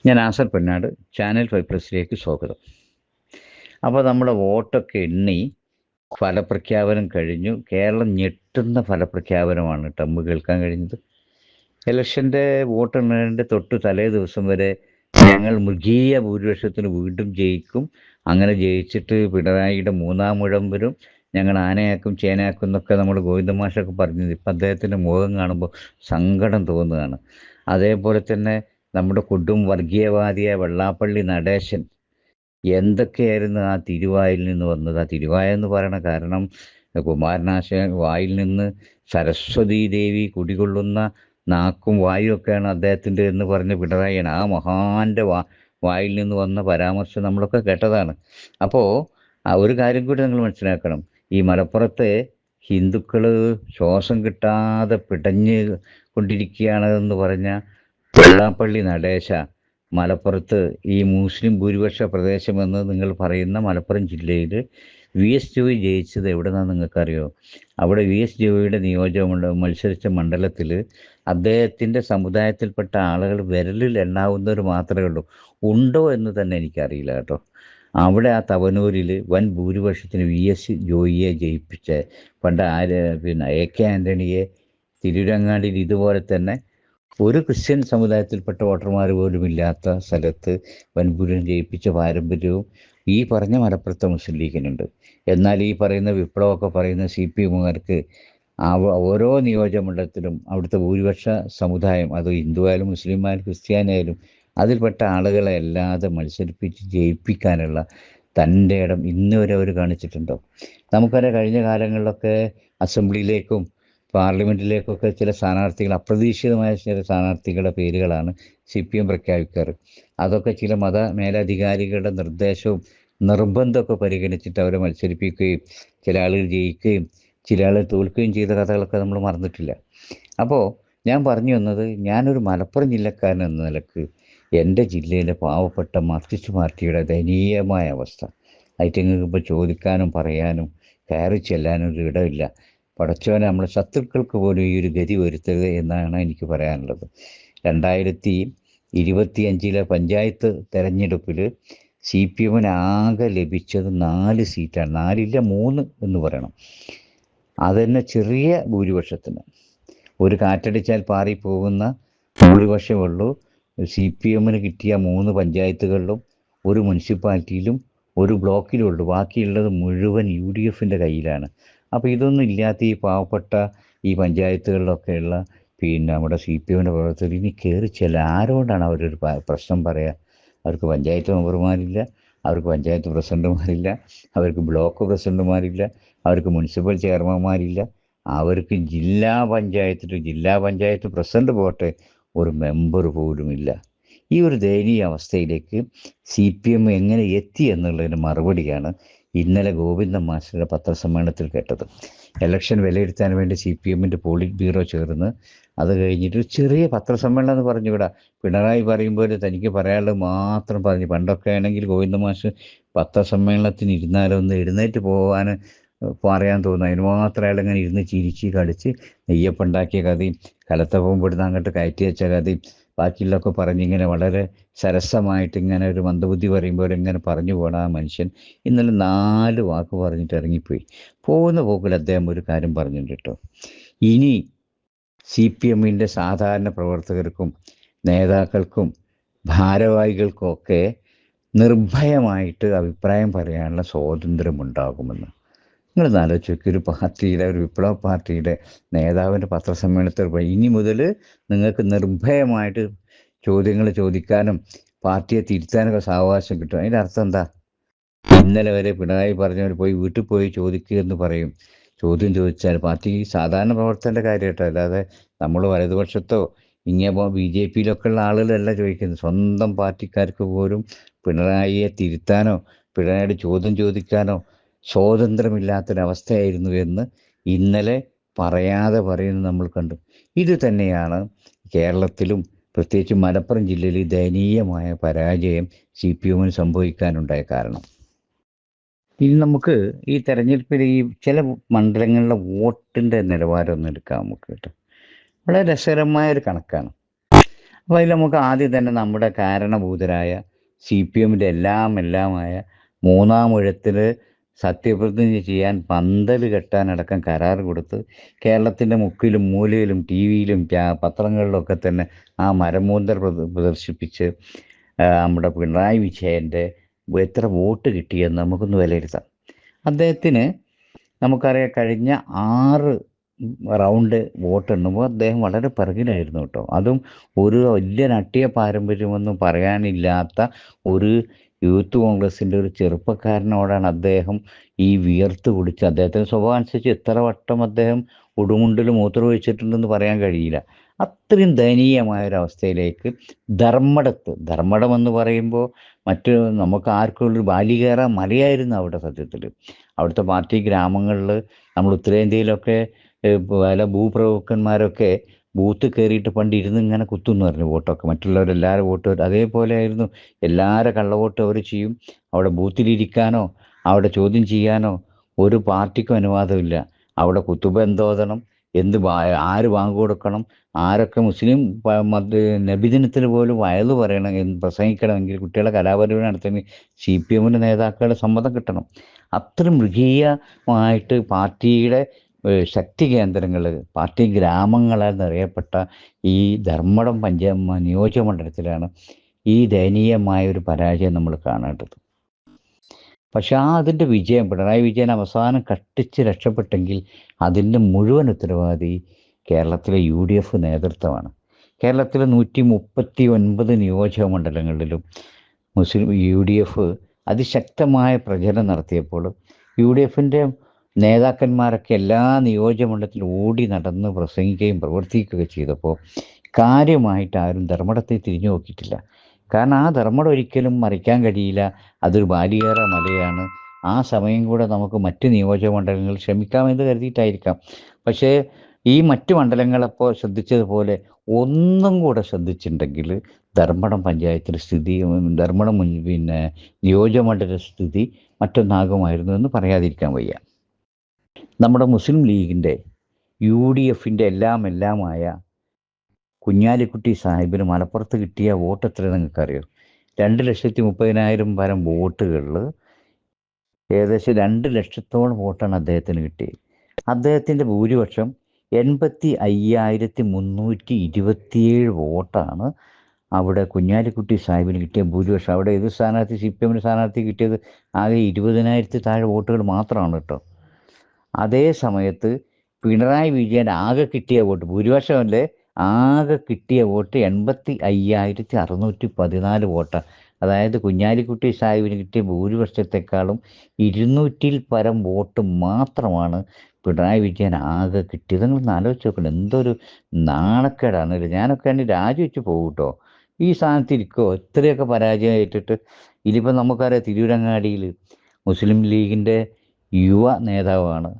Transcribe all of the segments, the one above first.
ഞാൻ ആസർ പൊന്നാട് ചാനൽ 5+ലേക്ക് സ്വാഗതം. അപ്പോൾ നമ്മുടെ വോട്ടൊക്കെ എണ്ണി ഫലപ്രഖ്യാപനം കഴിഞ്ഞു. കേരളം ഞെട്ടുന്ന ഫലപ്രഖ്യാപനമാണ് കേട്ടോ നമുക്ക് കേൾക്കാൻ കഴിഞ്ഞത്. ഇലക്ഷൻ്റെ വോട്ടെണ്ണലിൻ്റെ തൊട്ട് തലേ ദിവസം വരെ ഞങ്ങൾ മൃഗീയ ഭൂരിപക്ഷത്തിന് വീണ്ടും ജയിക്കും, അങ്ങനെ ജയിച്ചിട്ട് പിണറായിയുടെ മൂന്നാം മുഴം വരും, ഞങ്ങൾ ആനയാക്കും ചേനയാക്കും എന്നൊക്കെ നമ്മൾ ഗോവിന്ദമാഷൊക്കെ പറഞ്ഞത്. ഇപ്പം അദ്ദേഹത്തിൻ്റെ മുഖം കാണുമ്പോൾ സങ്കടം തോന്നുകയാണ്. അതേപോലെ തന്നെ നമ്മുടെ കൊടും വർഗീയവാദിയായ വെള്ളാപ്പള്ളി നടേശൻ എന്തൊക്കെയായിരുന്നു ആ തിരുവായിൽ നിന്ന് വന്നത്. ആ തിരുവായ എന്ന് പറയണ കാരണം കുമാരനാശാൻ വായിൽ നിന്ന് സരസ്വതീ ദേവി കുടികൊള്ളുന്ന നാക്കും വായും ഒക്കെയാണ് അദ്ദേഹത്തിൻ്റെ എന്ന് പറഞ്ഞ പിണറായിയാണ്. ആ മഹാന്റെ വായിൽ നിന്ന് വന്ന പരാമർശം നമ്മളൊക്കെ കേട്ടതാണ്. അപ്പോൾ ഒരു കാര്യം കൂടി നിങ്ങൾ മനസ്സിലാക്കണം. ഈ മലപ്പുറത്തെ ഹിന്ദുക്കൾ ശ്വാസം കിട്ടാതെ പിടഞ്ഞ് കൊണ്ടിരിക്കുകയാണ് എന്ന് പറഞ്ഞ വെള്ളാപ്പള്ളി നടേശ മലപ്പുറത്ത് ഈ മുസ്ലിം ഭൂരിപക്ഷ പ്രദേശമെന്ന് നിങ്ങൾ പറയുന്ന മലപ്പുറം ജില്ലയിൽ വി എസ് ജോയി ജയിച്ചത് എവിടെന്നാന്ന് നിങ്ങൾക്കറിയോ? അവിടെ വി എസ് ജോയിയുടെ മത്സരിച്ച മണ്ഡലത്തിൽ അദ്ദേഹത്തിൻ്റെ സമുദായത്തിൽപ്പെട്ട ആളുകൾ വിരലിൽ എണ്ണാവുന്നവർ മാത്രമേ ഉള്ളൂ. ഉണ്ടോ എന്ന് തന്നെ എനിക്കറിയില്ല കേട്ടോ. അവിടെ ആ തവനൂരിൽ വൻ ഭൂരിപക്ഷത്തിന് വി എസ് ജോയിയെ ജയിപ്പിച്ച പണ്ട് എ കെ ആൻ്റണിയെ തിരൂരങ്ങാടിയിൽ ഇതുപോലെ തന്നെ ഒരു ക്രിസ്ത്യൻ സമുദായത്തിൽപ്പെട്ട വോട്ടർമാർ പോലും ഇല്ലാത്ത സ്ഥലത്ത് വൻഭൂരിപക്ഷം ജയിപ്പിച്ച പാരമ്പര്യവും ഈ പറഞ്ഞ മലപ്പുറത്തെ മുസ്ലിം ലീഗിനുണ്ട്. എന്നാൽ ഈ പറയുന്ന വിപ്ലവമൊക്കെ പറയുന്ന സി പി എമ്മുകാർക്ക് ഓരോ നിയോജകമണ്ഡലത്തിലും അവിടുത്തെ ഭൂരിപക്ഷ സമുദായം, അത് ഹിന്ദു ആയാലും മുസ്ലിം ആയാലും ക്രിസ്ത്യാനിയായാലും അതിൽപ്പെട്ട ആളുകളെ അല്ലാതെ മത്സരിപ്പിച്ച് ജയിപ്പിക്കാനുള്ള തൻ്റെ ഇടം ഇന്ന് വരെ അവർ കാണിച്ചിട്ടുണ്ടോ? നമുക്കറിയാം, കഴിഞ്ഞ കാലങ്ങളിലൊക്കെ അസംബ്ലിയിലേക്കും പാർലമെൻറ്റിലേക്കൊക്കെ ചില സ്ഥാനാർത്ഥികൾ, അപ്രതീക്ഷിതമായ ചില സ്ഥാനാർത്ഥികളുടെ പേരുകളാണ് സി പി എം പ്രഖ്യാപിക്കാറ്. അതൊക്കെ ചില മത മേലധികാരികളുടെ നിർദ്ദേശവും നിർബന്ധമൊക്കെ പരിഗണിച്ചിട്ട് അവരെ മത്സരിപ്പിക്കുകയും ചില ആളുകൾ ജയിക്കുകയും ചില ആളുകൾ തോൽക്കുകയും ചെയ്ത കഥകളൊക്കെ നമ്മൾ മറന്നിട്ടില്ല. അപ്പോൾ ഞാൻ പറഞ്ഞു വന്നത്, ഞാനൊരു മലപ്പുറം ജില്ലക്കാരൻ എന്ന നിലക്ക് എൻ്റെ ജില്ലയിലെ പാവപ്പെട്ട മാർക്സിസ്റ്റ് പാർട്ടിയുടെ ദയനീയമായ അവസ്ഥ ഐറ്റങ്ങൾക്ക് ഇപ്പോൾ ചോദിക്കാനും പറയാനും കയറി ചെല്ലാനും ഒരു ഇടമില്ല. പടച്ചവനെ, നമ്മളെ ശത്രുക്കൾക്ക് പോലും ഈ ഒരു ഗതി വരുത്തരുത് എന്നാണ് എനിക്ക് പറയാനുള്ളത്. 2025 പഞ്ചായത്ത് തെരഞ്ഞെടുപ്പിൽ സി പി എമ്മിന് ആകെ ലഭിച്ചത് 4 സീറ്റാണ്. 4 3 എന്ന് പറയണം. അതുതന്നെ ചെറിയ ഭൂരിപക്ഷത്തിന്, ഒരു കാറ്റടിച്ചാൽ പാറിപ്പോകുന്ന ഭൂരിപക്ഷമുള്ളൂ സി പി എമ്മിന് കിട്ടിയ 3 പഞ്ചായത്തുകളിലും ഒരു മുനിസിപ്പാലിറ്റിയിലും ഒരു ബ്ലോക്കിലുള്ളൂ. ബാക്കിയുള്ളത് മുഴുവൻ യു ഡി എഫിൻ്റെ കയ്യിലാണ്. അപ്പോൾ ഇതൊന്നും ഇല്ലാത്ത ഈ പാവപ്പെട്ട ഈ പഞ്ചായത്തുകളിലൊക്കെയുള്ള നമ്മുടെ സി പി എമ്മിൻ്റെ പ്രവർത്തകർ ഇനി കയറി ചെല്ല. ആരോടാണ് അവരൊരു പ്രശ്നം പറയുക? അവർക്ക് പഞ്ചായത്ത് മെമ്പർമാരില്ല, അവർക്ക് പഞ്ചായത്ത് പ്രസിഡന്റുമാരില്ല, അവർക്ക് ബ്ലോക്ക് പ്രസിഡന്റുമാരില്ല, അവർക്ക് മുനിസിപ്പൽ ചെയർമാൻമാരില്ല, അവർക്ക് ജില്ലാ പഞ്ചായത്ത് പ്രസിഡന്റ് പോട്ടെ, ഒരു മെമ്പർ പോലുമില്ല. ഈ ഒരു ദയനീയ അവസ്ഥയിലേക്ക് സി പി എം എങ്ങനെ എത്തി എന്നുള്ളതിന് മറുപടിയാണ് ഇന്നലെ ഗോവിന്ദൻ മാസ്റ്ററുടെ പത്രസമ്മേളനത്തിൽ കേട്ടത്. ഇലക്ഷൻ വിലയിരുത്താൻ വേണ്ടി സി പി എമ്മിൻ്റെ പോളിറ്റ് ബ്യൂറോ ചേർന്ന് അത് കഴിഞ്ഞിട്ട് ചെറിയ പത്രസമ്മേളനം എന്ന് പറഞ്ഞുകൂടാ, പിണറായി പറയുമ്പോൾ തനിക്ക് പറയാനുള്ളത് മാത്രം പറഞ്ഞു. പണ്ടൊക്കെ ആണെങ്കിൽ ഗോവിന്ദൻ മാസ്റ്റർ പത്രസമ്മേളനത്തിന് ഇരുന്നാലോ ഒന്ന് എഴുന്നേറ്റ് പോകാൻ പറയാൻ തോന്നുന്നു. അതിന് മാത്രം അയാൾ ഇങ്ങനെ ഇരുന്ന് ചിരിച്ച് കളിച്ച് നെയ്യപ്പുണ്ടാക്കിയ കഥയും കലത്തപ്പം പെടുന്ന അങ്ങോട്ട് കയറ്റി വെച്ച കഥയും ബാക്കിയുള്ളതൊക്കെ പറഞ്ഞിങ്ങനെ വളരെ സരസമായിട്ട് ഇങ്ങനെ ഒരു മന്ദബുദ്ധി പറയുമ്പോൾ ഇങ്ങനെ പറഞ്ഞു പോകണം ആ മനുഷ്യൻ. ഇന്നലെ 4 വാക്ക് പറഞ്ഞിട്ട് ഇറങ്ങിപ്പോയി. പോകുന്ന പോക്കിൽ അദ്ദേഹം ഒരു കാര്യം പറഞ്ഞിട്ടുണ്ട് കേട്ടോ. ഇനി സി പി എമ്മിൻ്റെ സാധാരണ പ്രവർത്തകർക്കും നേതാക്കൾക്കും ഭാരവാഹികൾക്കും ഒക്കെ നിർഭയമായിട്ട് അഭിപ്രായം പറയാനുള്ള സ്വാതന്ത്ര്യമുണ്ടാകുമെന്ന്. നിങ്ങൾ ആലോചിച്ച് നോക്കി, ഒരു പാർട്ടിയുടെ, ഒരു വിപ്ലവ പാർട്ടിയുടെ നേതാവിൻ്റെ പത്രസമ്മേളനത്തിൽ ഇനി മുതൽ നിങ്ങൾക്ക് നിർഭയമായിട്ട് ചോദ്യങ്ങൾ ചോദിക്കാനും പാർട്ടിയെ തിരുത്താനൊക്കെ സാവകാശം കിട്ടും. അതിൻ്റെ അർത്ഥം എന്താ? ഇന്നലെ വരെ പിണറായി പറഞ്ഞവർ പോയി വീട്ടിൽ പോയി ചോദിക്കുക എന്ന് പറയും. ചോദ്യം ചോദിച്ചാൽ പാർട്ടി സാധാരണ പ്രവർത്തകൻ്റെ കാര്യമായിട്ടോ, അല്ലാതെ നമ്മൾ വലതുപക്ഷത്തോ ഇങ്ങനെ ബി ജെ പിയിലൊക്കെ ഉള്ള ആളുകളല്ല ചോദിക്കുന്നത്. സ്വന്തം പാർട്ടിക്കാർക്ക് പോലും പിണറായിയെ തിരുത്താനോ പിണറായിയുടെ ചോദ്യം ചോദിക്കാനോ സ്വാതന്ത്ര്യമില്ലാത്തൊരവസ്ഥയായിരുന്നു എന്ന് ഇന്നലെ പറയാതെ പറയുന്നത് നമ്മൾ കണ്ടു. ഇത് തന്നെയാണ് കേരളത്തിലും പ്രത്യേകിച്ച് മലപ്പുറം ജില്ലയിൽ ദയനീയമായ പരാജയം സി പി എമ്മിന് സംഭവിക്കാനുണ്ടായ കാരണം. ഇനി നമുക്ക് ഈ തെരഞ്ഞെടുപ്പിൽ ഈ ചില മണ്ഡലങ്ങളിലെ വോട്ടിൻ്റെ നിലവാരം ഒന്ന് എടുക്കാം നമുക്ക് കേട്ടോ. വളരെ രസകരമായ ഒരു കണക്കാണ്. അപ്പോൾ അതിൽ നമുക്ക് ആദ്യം തന്നെ നമ്മുടെ കാരണഭൂതരായ CPM-ൻ്റെ എല്ലാമായ മൂന്നാമൂഴത്തിൽ സത്യപ്രതിജ്ഞ ചെയ്യാൻ പന്തൽ കെട്ടാനടക്കം കരാർ കൊടുത്ത് കേരളത്തിൻ്റെ മുക്കിലും മൂലയിലും TV-യിലും പത്രങ്ങളിലൊക്കെ തന്നെ ആ മരമൂന്തൽ പ്രദർശിപ്പിച്ച് നമ്മുടെ പിണറായി വിജയൻ്റെ എത്ര വോട്ട് കിട്ടിയെന്ന് നമുക്കൊന്ന് വിലയിരുത്താം. അദ്ദേഹത്തിന് നമുക്കറിയാം കഴിഞ്ഞ 6 റൗണ്ട് വോട്ടെണ്ണുമ്പോൾ അദ്ദേഹം വളരെ പിറകിലായിരുന്നു കേട്ടോ. അതും ഒരു വലിയ രാഷ്ട്രീയ പാരമ്പര്യമൊന്നും പറയാനില്ലാത്ത ഒരു യൂത്ത് കോൺഗ്രസിൻ്റെ ഒരു ചെറുപ്പക്കാരനോടാണ് അദ്ദേഹം ഈ വിയർത്ത് കുടിച്ച്, അദ്ദേഹത്തിൻ്റെ സ്വഭാവം അനുസരിച്ച് എത്ര വട്ടം അദ്ദേഹം ഉടുമുണ്ടിൽ മൂത്രമൊഴിച്ചിട്ടുണ്ടെന്ന് പറയാൻ കഴിയില്ല. അത്രയും ദയനീയമായൊരവസ്ഥയിലേക്ക് ധർമ്മടം എന്ന് പറയുമ്പോൾ മറ്റ് നമുക്ക് ആർക്കും ഒരു ബാലികേറ മലയായിരുന്നു അവിടെ. സത്യത്തിൽ അവിടുത്തെ പാർട്ടി ഗ്രാമങ്ങളിൽ നമ്മൾ ഉത്തരേന്ത്യയിലൊക്കെ പല ഭൂപ്രഭുക്കന്മാരൊക്കെ ബൂത്ത് കയറിയിട്ട് പണ്ട് ഇരുന്ന് ഇങ്ങനെ കുത്തുമെന്ന് പറഞ്ഞു വോട്ടൊക്കെ, മറ്റുള്ളവരെല്ലാവരും വോട്ട്. അതേപോലെ ആയിരുന്നു എല്ലാവരും കള്ളവോട്ട് അവർ ചെയ്യും. അവിടെ ബൂത്തിലിരിക്കാനോ അവിടെ ചോദ്യം ചെയ്യാനോ ഒരു പാർട്ടിക്കും അനുവാദമില്ല. അവിടെ കുത്തുബ എന്തോതണം, ആര് ബാങ്ക് കൊടുക്കണം, ആരൊക്കെ മുസ്ലിം നബിദിനത്തിൽ പോലും വയല് പറയണം, പ്രസംഗിക്കണമെങ്കിൽ കുട്ടികളെ കലാപരിപാടി നടത്തണമെങ്കിൽ CPM-ൻ്റെ നേതാക്കളുടെ സമ്മതം കിട്ടണം. അത്ര മൃഗീയമായിട്ട് പാർട്ടിയുടെ ശക്തി കേന്ദ്രങ്ങൾ, പാർട്ടി ഗ്രാമങ്ങളാൽ നിറയപ്പെട്ട ഈ ധർമ്മടം നിയോജകമണ്ഡലത്തിലാണ് ഈ ദയനീയമായൊരു പരാജയം നമ്മൾ കാണേണ്ടത്. പക്ഷെ അതിൻ്റെ വിജയം പിണറായി വിജയൻ അവസാനം കഷ്ടിച്ച് രക്ഷപ്പെട്ടെങ്കിൽ അതിൻ്റെ മുഴുവൻ ഉത്തരവാദി കേരളത്തിലെ UDF നേതൃത്വമാണ്. കേരളത്തിലെ 139 നിയോജക മണ്ഡലങ്ങളിലും UDF അതിശക്തമായ പ്രചരണം നടത്തിയപ്പോൾ UDF-ൻ്റെ നേതാക്കന്മാരൊക്കെ എല്ലാ നിയോജകമണ്ഡലത്തിലും ഓടി നടന്ന് പ്രസംഗിക്കുകയും പ്രവർത്തിക്കുകയും ചെയ്തപ്പോൾ കാര്യമായിട്ട് ആരും ധർമ്മടത്തെ തിരിഞ്ഞു നോക്കിയിട്ടില്ല. കാരണം ആ ധർമ്മടം ഒരിക്കലും മറിക്കാൻ കഴിയില്ല, അതൊരു ബാലികേറ മലയാണ്. ആ സമയം കൂടെ നമുക്ക് മറ്റ് നിയോജക മണ്ഡലങ്ങൾ ക്ഷമിക്കാമെന്ന് കരുതിയിട്ടായിരിക്കാം. പക്ഷേ ഈ മറ്റ് മണ്ഡലങ്ങളപ്പോൾ ശ്രദ്ധിച്ചതുപോലെ ഒന്നും കൂടെ ശ്രദ്ധിച്ചിട്ടുണ്ടെങ്കിൽ ധർമ്മടം പഞ്ചായത്തിൻ്റെ സ്ഥിതി, ധർമ്മടം നിയോജകമണ്ഡല സ്ഥിതി മറ്റൊന്നാകുമായിരുന്നു എന്ന് പറയാതിരിക്കാൻ വയ്യ. നമ്മുടെ മുസ്ലിം ലീഗിൻ്റെ UDF-ൻ്റെ എല്ലാമായ കുഞ്ഞാലിക്കുട്ടി സാഹിബിന് മലപ്പുറത്ത് കിട്ടിയ വോട്ട് എത്രയെന്ന് നിങ്ങൾക്കറിയോ? 2,30,000 പരം വോട്ടുകളിൽ ഏകദേശം 2 ലക്ഷത്തോളം വോട്ടാണ് അദ്ദേഹത്തിന് കിട്ടിയത്. അദ്ദേഹത്തിൻ്റെ ഭൂരിപക്ഷം 85,327 വോട്ടാണ് അവിടെ കുഞ്ഞാലിക്കുട്ടി സാഹിബിന് കിട്ടിയ ഭൂരിപക്ഷം. അവിടെ ഏത് സ്ഥാനാർത്ഥി CPM-ൻ്റെ സ്ഥാനാർത്ഥി കിട്ടിയത് ആകെ 20,000 താഴെ വോട്ടുകൾ മാത്രമാണ് കേട്ടോ. അതേ സമയത്ത് പിണറായി വിജയൻ ആകെ കിട്ടിയ വോട്ട്, ഭൂരിപക്ഷമല്ലേ, ആകെ കിട്ടിയ വോട്ട് 85,614 വോട്ടാണ്. അതായത് കുഞ്ഞാലിക്കുട്ടി സാഹിബിന് കിട്ടിയ ഭൂരിപക്ഷത്തെക്കാളും 200-ൽ പരം വോട്ട് മാത്രമാണ് പിണറായി വിജയൻ ആകെ കിട്ടിയത്. നിങ്ങളൊന്ന് ആലോചിച്ച് നോക്കണം, എന്തൊരു നാണക്കേടാണ്. ഞാനൊക്കെ ആണെങ്കിൽ രാജിവെച്ച് പോകും കേട്ടോ. ഈ സ്ഥാനത്തിരിക്കുമോ? ഇത്രയൊക്കെ പരാജയമായിട്ടിട്ട്. ഇതിപ്പോൾ നമുക്കറിയാം തിരൂരങ്ങാടിയിൽ മുസ്ലിം ലീഗിൻ്റെ യുവ നേതാവാണ്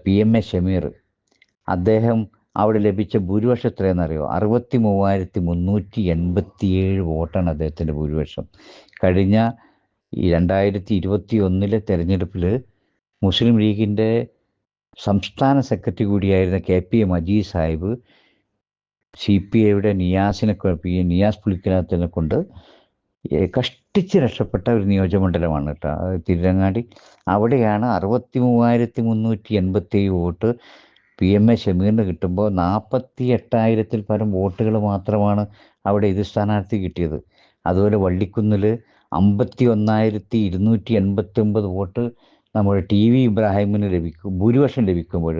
PMA ഷമീർ. അദ്ദേഹം അവിടെ ലഭിച്ച ഭൂരിപക്ഷം എത്രയെന്നറിയോ? 63,387 വോട്ടാണ് അദ്ദേഹത്തിൻ്റെ ഭൂരിപക്ഷം. കഴിഞ്ഞ ഈ 2021 തെരഞ്ഞെടുപ്പിൽ മുസ്ലിം ലീഗിൻ്റെ സംസ്ഥാന സെക്രട്ടറി കൂടിയായിരുന്ന KP മജീദ് സാഹിബ് CPI-യുടെ നിയാസ് പുളിക്കലത്തിനെ കൊണ്ട് കഷ്ടിച്ച് രക്ഷപ്പെട്ട ഒരു നിയോജകമണ്ഡലമാണ് കേട്ടോ തിരുരങ്ങാടി. അവിടെയാണ് 63,387 വോട്ട് PMA ഷമീറിന് കിട്ടുമ്പോൾ 48,000-ൽ പരം വോട്ടുകൾ മാത്രമാണ് അവിടെ ഇത് സ്ഥാനാർത്ഥി കിട്ടിയത്. അതുപോലെ വള്ളിക്കുന്നിൽ 51,289 വോട്ട് നമ്മുടെ TV ഇബ്രാഹിമിന് ഭൂരിപക്ഷം ലഭിക്കുമ്പോൾ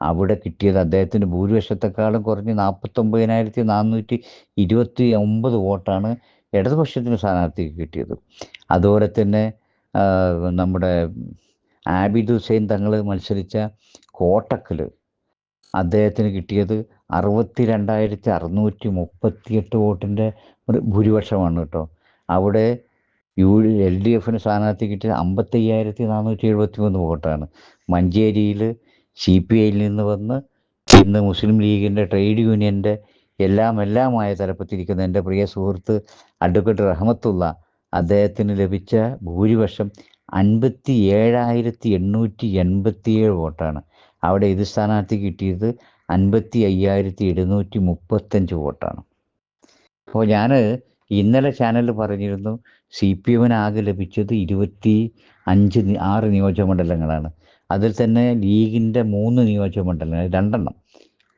അവിടെ കിട്ടിയത് അദ്ദേഹത്തിൻ്റെ ഭൂരിപക്ഷത്തെക്കാളും കുറഞ്ഞ് 49,429 വോട്ടാണ് ഇടതുപക്ഷത്തിന് സ്ഥാനാർത്ഥിക്ക് കിട്ടിയത്. അതുപോലെ തന്നെ നമ്മുടെ ആബിദ് ഹുസൈൻ തങ്ങൾ മത്സരിച്ച കോട്ടക്കൽ അദ്ദേഹത്തിന് കിട്ടിയത് 62,638 വോട്ടിൻ്റെ ഒരു ഭൂരിപക്ഷമാണ് കേട്ടോ. അവിടെ LDF-ന് സ്ഥാനാർത്ഥി കിട്ടിയത് 55,473 വോട്ടാണ്. മഞ്ചേരിയിൽ CPI-യിൽ നിന്ന് വന്ന് ഇന്ന് മുസ്ലിം ലീഗിൻ്റെ ട്രേഡ് യൂണിയൻ്റെ എല്ലാമായ തലപ്പത്തിരിക്കുന്ന എൻ്റെ പ്രിയ സുഹൃത്ത് അഡ്വക്കേറ്റ് റഹ്മത്തുള്ള, അദ്ദേഹത്തിന് ലഭിച്ച ഭൂരിപക്ഷം 57,887 വോട്ടാണ്. അവിടെ സ്ഥാനാർത്ഥി കിട്ടിയത് 55,735 വോട്ടാണ്. അപ്പോൾ ഞാൻ ഇന്നലെ ചാനലിൽ പറഞ്ഞിരുന്നു, സി പി എമ്മിന് ആകെ ലഭിച്ചത് 6 നിയോജകമണ്ഡലങ്ങളാണ്. അതിൽ തന്നെ ലീഗിൻ്റെ 3 നിയോജകമണ്ഡലങ്ങൾ, 2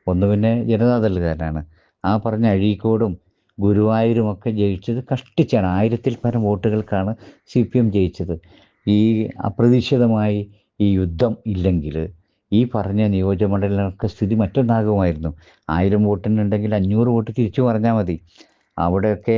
ഒന്ന് പിന്നെ ജനതാദളുകാരനാണ്. ആ പറഞ്ഞ അഴീക്കോടും ഗുരുവായൂരും ഒക്കെ ജയിച്ചത് കഷ്ടിച്ചാണ്, 1000-ൽ പരം വോട്ടുകൾക്കാണ് CPM ജയിച്ചത്. ഈ അപ്രതീക്ഷിതമായി ഈ യുദ്ധം ഇല്ലെങ്കിൽ ഈ പറഞ്ഞ നിയോജകമണ്ഡലങ്ങൾക്ക് സ്ഥിതി മറ്റൊന്നാകുമായിരുന്നു. 1000 വോട്ടിനുണ്ടെങ്കിൽ 500 വോട്ട് തിരിച്ചു പറഞ്ഞാൽ മതി. അവിടെയൊക്കെ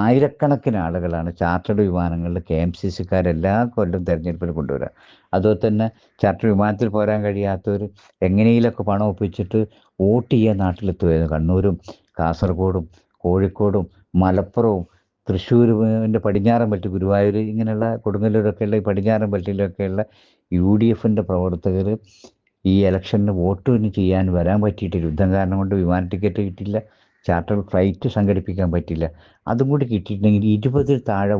ആയിരക്കണക്കിന് ആളുകളാണ് ചാർട്ടേഡ് വിമാനങ്ങളിൽ KMCC-ക്കാരെല്ലാ കൊല്ലം തെരഞ്ഞെടുപ്പിൽ കൊണ്ടുവരിക. അതുപോലെ തന്നെ ചാർട്ടേഡ് വിമാനത്തിൽ പോരാൻ കഴിയാത്തവർ എങ്ങനെയെങ്കിലുമൊക്കെ പണം ഒപ്പിച്ചിട്ട് വോട്ട് ചെയ്യാൻ നാട്ടിലെത്തുമായിരുന്നു. കണ്ണൂരും കാസർഗോഡും കോഴിക്കോടും മലപ്പുറവും തൃശ്ശൂരിൻ്റെ പടിഞ്ഞാറൻ ബെൽറ്റ്, ഗുരുവായൂർ, ഇങ്ങനെയുള്ള കൊടുങ്ങല്ലൂരൊക്കെയുള്ള ഈ പടിഞ്ഞാറൻ ബെൽറ്റിലൊക്കെയുള്ള UDFൻ്റെ പ്രവർത്തകർ ഈ ഇലക്ഷന് വോട്ട് ചെയ്യാൻ വരാൻ പറ്റിയിട്ടില്ല. യുദ്ധം കാരണം കൊണ്ട് വിമാന ടിക്കറ്റ് കിട്ടില്ല, ചാർട്ടർ ഫ്ലൈറ്റ് സംഘടിപ്പിക്കാൻ പറ്റില്ല. അതും കൂടി കിട്ടിയിട്ടുണ്ടെങ്കിൽ 20-ൽ താഴെ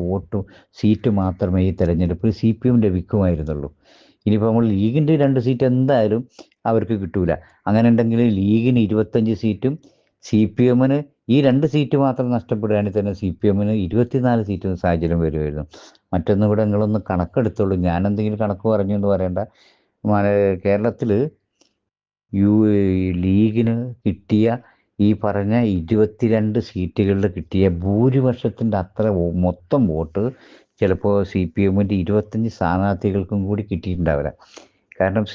സീറ്റ് മാത്രമേ ഈ തെരഞ്ഞെടുപ്പിൽ CPM ലഭിക്കുമായിരുന്നുള്ളൂ. ഇനിയിപ്പോൾ നമ്മൾ ലീഗിൻ്റെ 2 സീറ്റ് എന്തായാലും അവർക്ക് കിട്ടൂല. അങ്ങനെ ഉണ്ടെങ്കിൽ ലീഗിന് 25 സീറ്റും CPM-ന് ഈ 2 സീറ്റ് മാത്രം നഷ്ടപ്പെടുകയാണെങ്കിൽ തന്നെ CPM-ന് 24 സീറ്റ് സാഹചര്യം വരുമായിരുന്നു. മറ്റൊന്നും ഇവിടെ നിങ്ങളൊന്ന് കണക്കെടുത്തോളൂ, ഞാനെന്തെങ്കിലും കണക്ക് പറഞ്ഞു എന്ന് പറയേണ്ട. കേരളത്തിൽ ലീഗിന് കിട്ടിയ ഈ പറഞ്ഞ 22 സീറ്റുകളിൽ കിട്ടിയ ഭൂരിപക്ഷത്തിൻ്റെ അത്ര മൊത്തം വോട്ട് ചിലപ്പോൾ CPM-ൻ്റെ 25 സ്ഥാനാർത്ഥികൾക്കും കൂടി കിട്ടിയിട്ടുണ്ടാവില്ല. കാരണം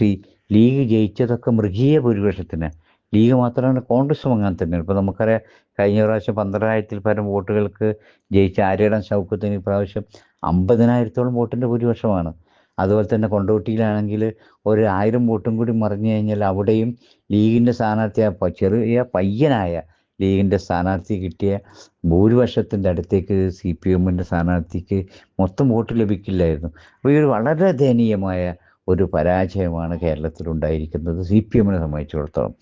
ലീഗ് ജയിച്ചതൊക്കെ മൃഗീയ ഭൂരിപക്ഷത്തിന്. ലീഗ് മാത്രമല്ല, കോൺഗ്രസും അങ്ങനെ തന്നെയാണ്. ഇപ്പോൾ നമുക്കറിയാം, കഴിഞ്ഞ പ്രാവശ്യം 12,000-ൽ പരം വോട്ടുകൾക്ക് ജയിച്ച ആര്യടൻ ഷൗക്കത്തിന് ഇപ്രാവശ്യം 50,000-ഓളം വോട്ടിൻ്റെ ഭൂരിപക്ഷമാണ്. അതുപോലെ തന്നെ കൊണ്ടോട്ടിയിലാണെങ്കിൽ 1000 വോട്ടും കൂടി മറിഞ്ഞു കഴിഞ്ഞാൽ അവിടെയും ലീഗിൻ്റെ സ്ഥാനാർത്ഥി, ചെറിയ പയ്യനായ ലീഗിൻ്റെ സ്ഥാനാർത്ഥി കിട്ടിയ ഭൂരിപക്ഷത്തിൻ്റെ അടുത്തേക്ക് CPM-ൻ്റെ സ്ഥാനാർത്ഥിക്ക് മൊത്തം വോട്ട് ലഭിക്കില്ലായിരുന്നു. അപ്പോൾ ഈ ഒരു വളരെ ദയനീയമായ ഒരു പരാജയമാണ് കേരളത്തിലുണ്ടായിരിക്കുന്നത് CPM-നെ സംബന്ധിച്ചിടത്തോളം.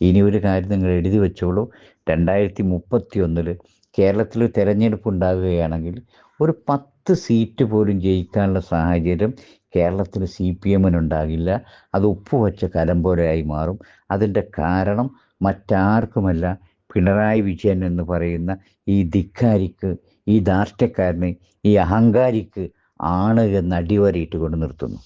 ഇനി ഒരു കാര്യം നിങ്ങൾ എഴുതി വെച്ചോളൂ, 2031 കേരളത്തിൽ തെരഞ്ഞെടുപ്പ് ഉണ്ടാകുകയാണെങ്കിൽ ഒരു 10 സീറ്റ് പോലും ജയിക്കാനുള്ള സാഹചര്യം കേരളത്തിൽ CPM-നുണ്ടാകില്ല. അത് ഉപ്പുവെച്ച കലം പോലെയായി മാറും. അതിൻ്റെ കാരണം മറ്റാർക്കുമല്ല, പിണറായി വിജയൻ എന്ന് പറയുന്ന ഈ ധിക്കാരിക്ക്, ഈ ധാർഷ്ട്യക്കാരന്, ഈ അഹങ്കാരിക്ക് ആണ് എന്ന് അടിവരയിട്ട് കൊണ്ട് നിർത്തുന്നു.